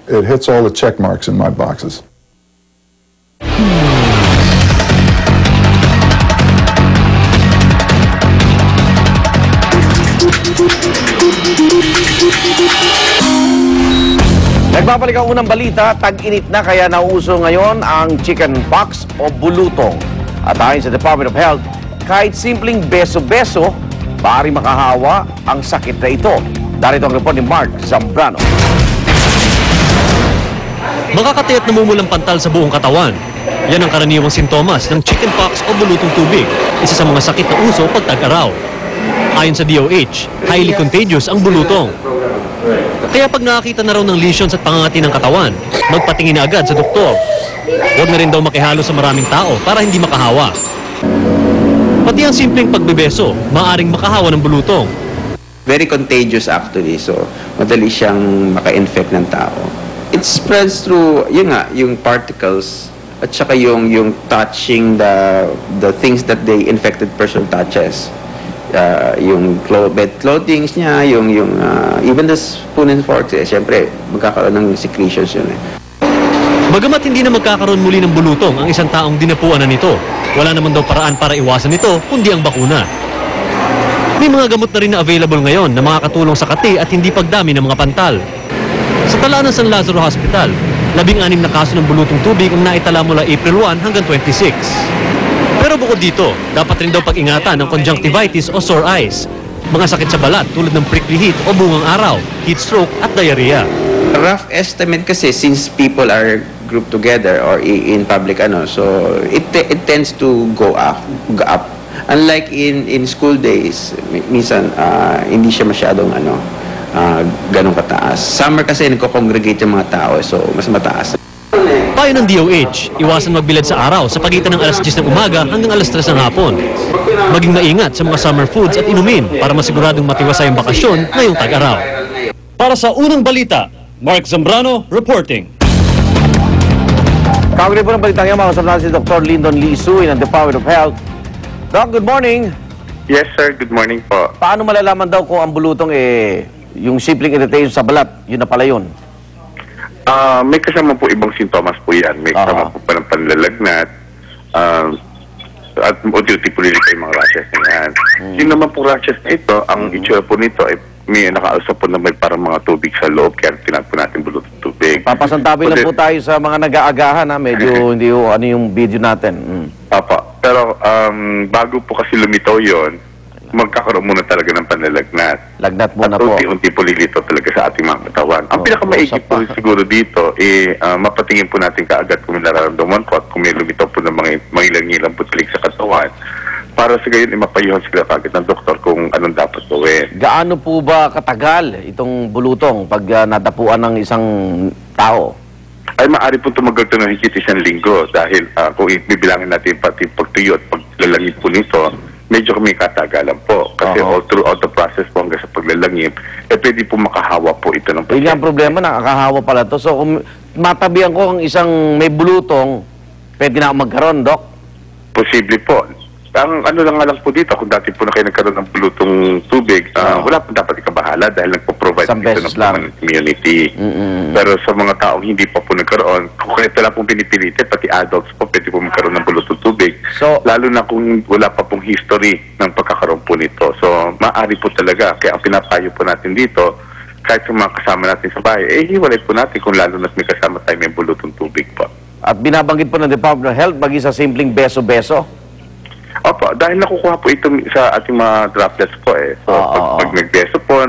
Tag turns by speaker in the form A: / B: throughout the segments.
A: It hits all the check marks in my boxes.
B: Nagbabalik ang unang balita, tag-init na kaya nauuso ngayon ang chickenpox o bulutong. At ayon sa Department of Health, kahit simpleng beso-beso, maaari makahawa ang sakit na ito. Darito ang report ni Mark Zambrano.
C: Makakati at namumulang pantal sa buong katawan. Yan ang karaniwang sintomas ng chickenpox o bulutong tubig, isa sa mga sakit na uso pag tag-araw. Ayon sa DOH, highly contagious ang bulutong. Kaya pag nakakita na raw ng lesions at pangangati ng katawan, magpatingin na agad sa doktor. Huwag na rin daw makihalo sa maraming tao para hindi makahawa. Pati ang simpleng pagbebeso, maaaring makahawa ng bulutong.
D: Very contagious actually, so madali siyang maka-infect ng tao. It spreads through, yun nga, yung particles at saka yung touching the things that the infected person touches. Yung bed clothings niya, even the spoon and forks, siyempre, magkakaroon ng secretions yun eh.
C: Bagamat hindi na magkakaroon muli ng bulutong ang isang taong dinapuan na nito, wala naman daw paraan para iwasan ito, kundi ang bakuna. May mga gamot na rin na available ngayon na makakatulong sa kati at hindi pagdami ng mga pantal. Sa tala ng San Lazaro Hospital, 16 na kaso ng bulutong tubig ang naitala mula April 1 hanggang 26. Pero bukod dito, dapat rin daw pag-ingatan ng conjunctivitis o sore eyes, mga sakit sa balat tulad ng prickly heat o bungang araw, heat stroke at diarrhea.
D: Rough estimate kasi, since people are grouped together or in public, so it tends to go up. Unlike in school days, minsan hindi siya masyadong ganong kataas. Summer kasi nagko-congregate yung mga tao, so mas mataas.
C: Payo ng DOH, iwasan magbilad sa araw sa pagitan ng alas 10 ng umaga hanggang alas 3 ng hapon. Maging maingat sa mga summer foods at inumin para masiguradong matiwasay ang bakasyon ngayong tag-araw. Para sa unang balita, Mark Zambrano reporting.
B: Kaugnay po ng balitang yan, makasama natin si Dr. Lyndon Lee Suy ng Department of Health. Doc, good morning.
E: Yes, sir. Good morning po.
B: Paano malalaman daw kung ang bulutong yung simpleng irritation sa balat, yun na pala yun?
E: May kasama po ibang sintomas po yan. May kasama po pa ng panlalagnat, at unti-unti po nilita yung mga rashes na yan. Yung naman po rashes na ito, ang itsura po nito ay may nakaalsa po na may parang mga tubig sa loob, kaya tinatawag po natin bulutong tubig.
B: Papasantabi lang po tayo sa mga nag-aagahan, medyo hindi yung video natin.
E: Papa. Pero bago po kasi lumitaw yon, magkakaroon muna talaga ng panlalagnat.
B: Lagnat muna
E: at
B: po.
E: unti-unti po lilito talaga sa ating mga katawan. Ang pinakamaigit po siguro dito, mapatingin po natin kaagad kung may nararamdaman po at kung may lumitaw po ng mga ilang-ilang putlik sa katawan. Para sa gayon, mapayuhan sila kaagad ng doktor kung anong dapat gawin.
B: Gaano po ba katagal itong bulutong pag nadapuan ng isang tao?
E: Ay maaari po tumagal ito ng higit 1 linggo dahil kung ibibilangin natin pati pagtuyo at paglalangit po nito, medyo may katagalan po. Kasi all throughout the process po hanggang sa paglalangip, pwede po makahawa po ito ng pasyente.
B: Yun ang problema, nakakahawa pala to. So kung matabihan ko ang isang may bulutong, pwede na ako magkaroon, Doc?
E: Posible po. Ang ano lang nga lang po dito, kung dati po na kayo nagkaroon ng bulutong tubig, wala po dapat ikabahala dahil nagpo-provide dito ng permanent immunity. Pero sa mga taong hindi pa po nagkaroon, kung kaya lang pong pinipilitin, pati adults po, pwede po magkaroon ng bulutong tubig.
B: So,
E: lalo na kung wala pa pong history ng pagkakaroon po nito. So, maaari po talaga. Kaya ang pinapayo po natin dito, kahit sa mga kasama natin sa bahay, hiwalay po natin kung lalo na't may kasama tayo may bulutong tubig po.
B: At binabanggit po ng Department of Health, maging sa simpleng beso-beso?
E: Opo, dahil nakukuha po ito sa ating mga droplets po eh. So, pag nagbeso po,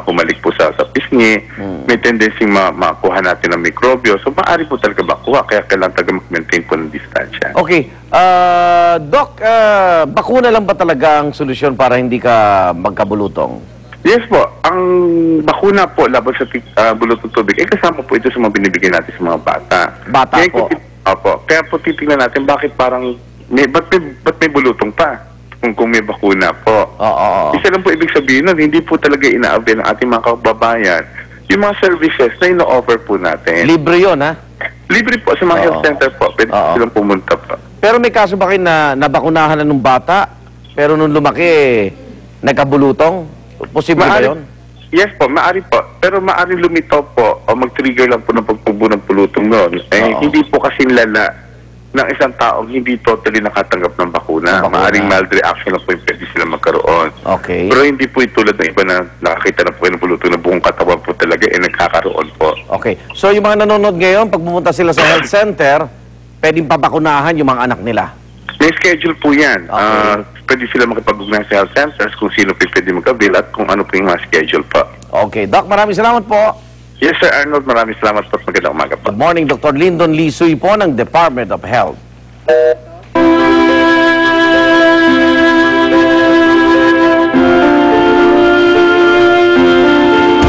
E: humalik po sa pisngi, may tendency makuha natin ng mikrobyo. So, maaari po talaga makuha, kaya kailangan talaga mag-maintain po ng distansya.
B: Okay. Doc, bakuna lang ba talaga ang solusyon para hindi ka magkabulutong?
E: Yes po. Ang bakuna po laban sa bulutong tubig, kasama po ito sa mga binibigyan natin sa mga bata.
B: Bata po?
E: Opo. Kaya po titingnan natin bakit parang ba't may bulutong pa kung may bakuna po. Isa lang po ibig sabihin nun, hindi po talaga ina-avail ng ating mga kababayan yung mga services na ino-offer po natin.
B: Libre yun, ha?
E: Libre po sa mga health center po. Pwede silang pumunta po.
B: Pero may kaso ba kayo na nabakunahan na nung bata, pero nung lumaki, nagkabulutong? Posible ba yun?
E: Yes po, maaari po. Pero maaari lumitaw po o mag-trigger lang po ng pagpubo ng pulutong noon. Hindi po kasi lala ng isang taong hindi totally nakatanggap ng bakuna. Maaring mild reaction lang po yung pwede sila magkaroon.
B: Okay.
E: Pero hindi po yung tulad ng iba na nakakita na po ng pulutong na buong katawan po talaga nagkakaroon po.
B: Okay. So yung mga nanonood ngayon, pag pumunta sila sa health center, pwedeng pabakunahan yung mga anak nila.
E: May schedule po yan.
B: Okay.
E: Pwede sila makipag-ugnayan sa health centers kung sino po pwede mag-avail at kung ano po yung mga schedule po.
B: Okay. Doc, maraming salamat po.
E: Yes, Sir Arnold. Maraming salamat po. Magandang umaga po.
B: Good morning, Dr. Lyndon Lisuy po ng Department of Health.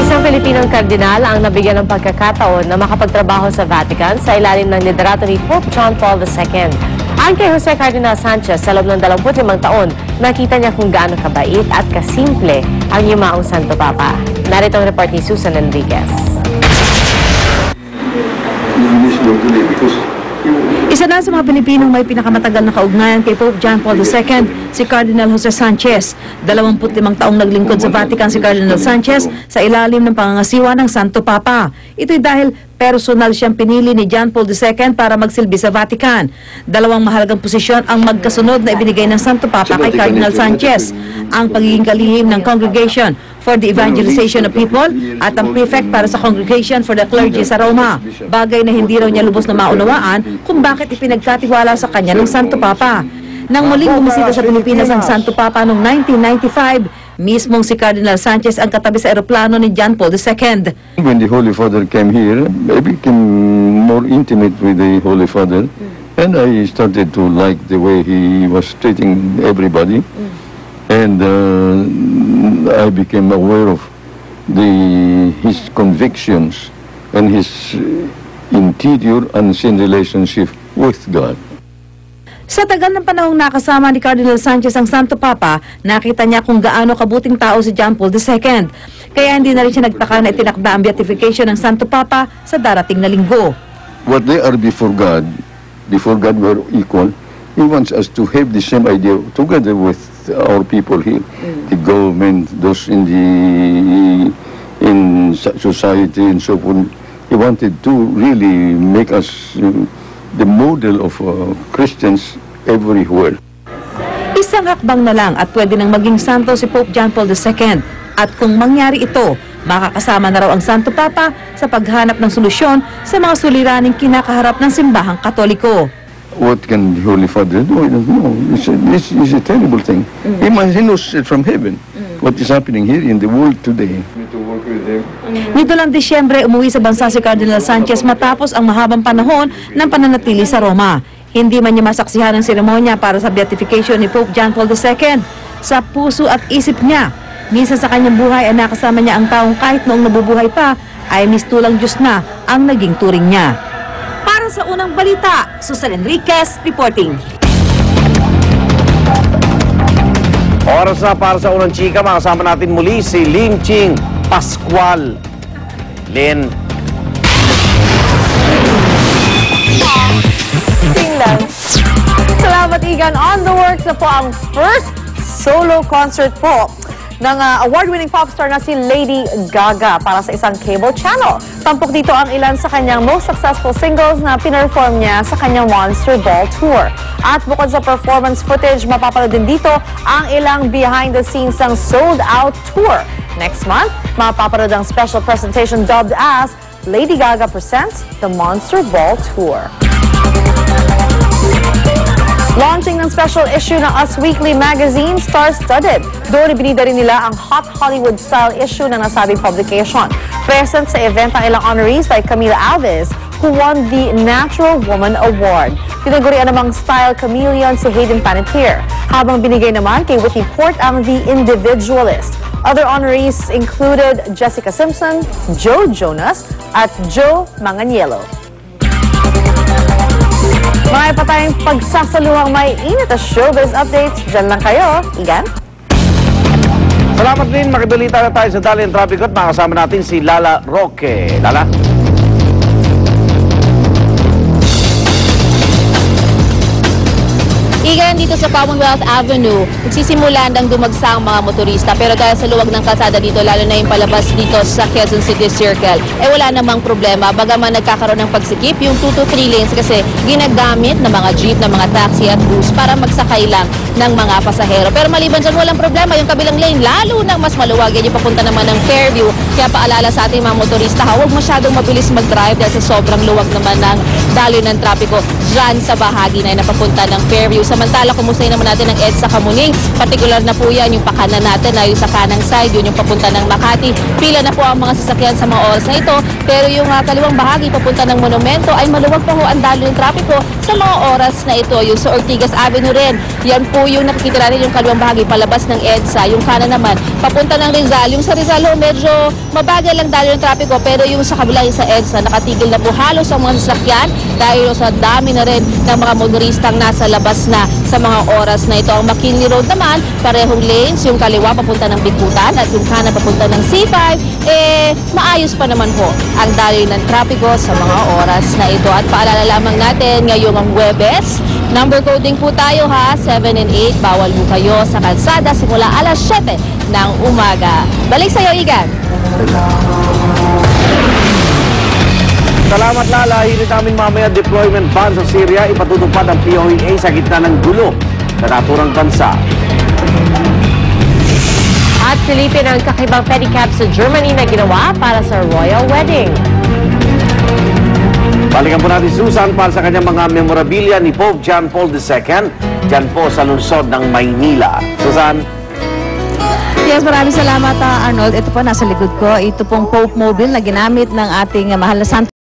F: Isang Pilipinong kardinal ang nabigyan ng pagkakataon na makapagtrabaho sa Vatican sa ilalim ng liderato ni Pope John Paul II. Ayon kay Jose Cardinal Sanchez, sa loob ng 25 taon, nakita niya kung gaano kabait at kasimple ang yumaong Santo Papa. Narito ang report ni Susan Enriquez.
G: Isa na sa mga Pilipinong may pinakamatagal na kaugnayan kay Pope John Paul II, si Cardinal Jose Sanchez. 25 taong naglingkod sa Vatican si Cardinal Sanchez sa ilalim ng pangangasiwa ng Santo Papa. Ito'y dahil personal siyang pinili ni John Paul II para magsilbi sa Vatican. Dalawang mahalagang posisyon ang magkasunod na ibinigay ng Santo Papa kay Cardinal Sanchez. Ang pagiging kalihim ng Congregation for the Evangelization of People at ang prefect para sa Congregation for the Clergy sa Roma. Bagay na hindi raw niya lubos na maunawaan kung bakit ipinagkatiwala sa kanya ng Santo Papa. Nang muling bumisita sa Pilipinas ang Santo Papa noong 1995, mismong si Cardinal Sanchez ang katabi sa eroplano ni John Paul II.
H: When the Holy Father came here, I became more intimate with the Holy Father, and I started to like the way he was treating everybody, and I became aware of his convictions and his interior unseen relationship with God.
G: Sa tagal ng panahong nakasama ni Cardinal Sanchez ang Santo Papa, nakita niya kung gaano kabuting tao si John Paul II. Kaya hindi na rin siya nagtaka na itinakda ang beatification ng Santo Papa sa darating na linggo.
H: What they are before God we're equal. He wants us to have the same idea together with our people here, the government, those in society and so forth. He wanted to really make us the model of Christians everywhere.
G: Isang hakbang na lang at pwede nang maging santo si Pope John Paul II. At kung mangyari ito, makakasama na raw ang Santo Papa sa paghanap ng solusyon sa mga suliraning kinakaharap ng simbahang Katoliko.
H: What can the Holy Father do? I don't know. It's a terrible thing. He knows it from heaven. What is happening here in the world today.
G: Nito lang Disyembre, umuwi sa bansa si Cardinal Sanchez matapos ang mahabang panahon ng pananatili sa Roma. Hindi man niya masaksihan ang seremonya para sa beatification ni Pope John Paul II. Sa puso at isip niya, minsan sa kanyang buhay ay nakasama niya ang taong kahit noong nabubuhay pa ay mistulang Diyos na ang naging turing niya. Para sa unang balita, Susan Enriquez reporting.
B: Oras na para sa unang chika. Makasama natin muli si Ling Ching Pascual. Lin.
F: Tingnan. Salamat, Igan. On the works na po ang first solo concert po ng award-winning pop star na si Lady Gaga para sa isang cable channel. Tampok dito ang ilan sa kanyang most successful singles na pinerform niya sa kanyang Monster Ball Tour. At bukod sa performance footage, mapapanood din dito ang ilang behind-the-scenes ng sold-out tour. Next month, mapapanood ang special presentation dubbed as Lady Gaga Presents the Monster Ball Tour. Launching ng special issue ng Us Weekly magazine, star-studded. Doon ibinida rin nila ang Hot Hollywood style issue ng nasabing publication. Present sa event ang ilang honorees like Camila Alves, who won the Natural Woman Award. Tinagurian namang style chameleon si Hayden Panettiere, habang binigay naman kay Whitney Port ang The Individualist. Other honorees included Jessica Simpson, Joe Jonas, at Joe Manganiello. Marami pa tayong pagsasaluhang may init at showbiz updates. Diyan lang kayo. Igan?
B: Salamat din. Makibalita na tayo sa Dalian Traffic at makasama natin si Lala Roque. Lala?
I: Igan, dito dito sa Commonwealth Avenue, nagsisimulan ng dumagsa ang mga motorista. Pero dahil sa luwag ng kalsada dito, lalo na yung palabas dito sa Quezon City Circle, wala namang problema. Bagaman nagkakaroon ng pagsikip, yung 2 to 3 lanes kasi ginagamit ng mga jeep, ng mga taxi at bus para magsakay lang ng mga pasahero. Pero maliban dyan, walang problema. Yung kabilang lane, lalo nang mas maluwag. Yan yung papunta naman ng Fairview. Kaya paalala sa ating mga motorista, huwag masyadong mabilis mag-drive dahil sa sobrang luwag naman ng daloy ng trapiko dyan sa bahagi na napapunta ng Fairview. Samantala, kumustahin naman natin ang EDSA Kamuning. Partikular na po yan yung pakanan natin na yung sa kanang side, yun yung papunta ng Makati. Pila na po ang mga sasakyan sa mga oras na ito. Pero yung kaliwang bahagi papunta ng Monumento ay maluwag pa ho ang daloy ng trapiko sa mga oras na ito. Yung sa Ortigas Avenue rin, yan po yung nakikita natin yung kaliwang bahagi palabas ng EDSA. Yung kanan naman, papunta ng Rizal. Yung sa Rizal ho, medyo mabagal lang daloy ng trapiko. Pero yung sa kabila, yung sa EDSA, nakatigil na po halos ang mga sasakyan dahil sa dami na rin ng mga motoristang nasa labas na sa mga oras na ito. Ang McKinley Road naman, parehong lanes, yung kaliwa papunta ng Bikutan at yung kanan papunta ng C5, maayos pa naman po ang daloy ng trapiko sa mga oras na ito. At paalala lamang natin, ngayong ang Huwebes, number coding po tayo ha, 7 and 8, bawal po kayo sa kalsada simula alas 7 ng umaga. Balik sa iyo, Igan.
B: Salamat, Lala. Hinit namin mamaya deployment ban sa Syria. Ipatutupad ang POEA sa gitna ng gulo sa naturang bansa.
F: At silipin ang kakibang pedicab sa Germany na ginawa para sa royal wedding.
B: Balikan po natin Susan para sa kanyang mga memorabilia ni Pope John Paul II dyan po sa lungsod ng Maynila. Susan?
G: Yes, maraming salamat Arnold. Ito po nasa likod ko. Ito pong Pope Mobile na ginamit ng ating mahal na Santo